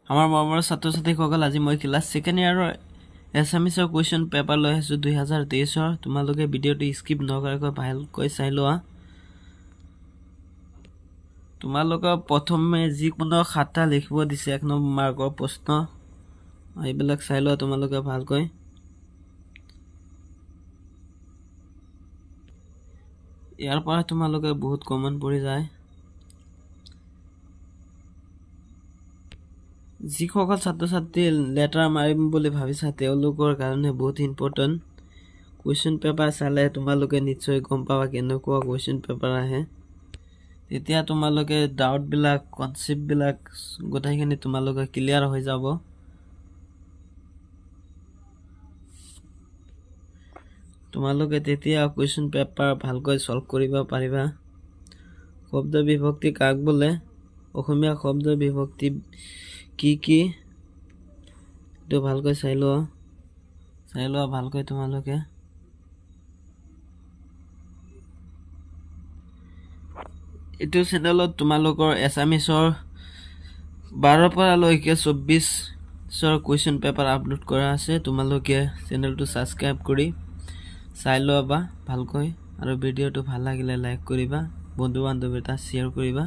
আমাৰ মৰমৰ ছাত্ৰ-ছাত্ৰীসকল আজি মই ক্লাছ সেকেন্ড ইয়াৰৰ এছামিছৰ কুৱেশ্যন পেপাৰ লৈ আহিছোঁ 2023 তোমালোকে ভিডিঅ'টো স্কিপ নকৰাকৈ ভালকৈ চাই লোৱা তোমালোকক প্ৰথমে যিকোনো খাতা লিখিব দিছে 1 নম্বৰ মাৰ্কৰ প্ৰশ্ন এইবিলাক চাই লোৱা তোমালোকে ভালকৈ ইয়াৰ পৰা তোমালোকে বহুত কমন পৰি যায় যিসকল ছাত্ৰ-ছাত্ৰী লেটাৰ মাৰিম বুলি ভাবিছা তেওঁলোকৰ কাৰণে বহুত ইম্পৰ্টেন্ট কুৱেশ্যন পেপাৰ চালে তোমালোকে নিশ্চয় গম পাবা কেনেকুৱা কুৱেশ্যন পেপাৰ আহে তেতিয়া তোমালোকে ডাউট বিলাক কনসেপ্ট বিলাক গোটেইখিনি তোমালোকে ক্লিয়াৰ হৈ যাব তোমালোকে তেতিয়া কুৱেশ্যন পেপাৰ ভালকৈ সলভ কৰিব পাৰিবা শব্দ বিভক্তি কাক বোলে অসমীয়া শব্দ বিভক্তি কি তো ভালকৈ চাই লোৱা ভালকৈ তোমালোকে এটো চেনেলত তোমালোকৰ এছামিছৰ 12 পৰা লৈকে 24 কুৱেশ্যন পেপাৰ আপলোড কৰা আছে তোমালোকে চেনেলটো সাবস্ক্ৰাইব কৰি চাই লোৱা ভালকৈ আৰু ভিডিঅ'টো ভাল লাগিলে লাইক কৰিবা বন্ধু বান্ধৱীৰ তাত শ্বেয়াৰ কৰিবা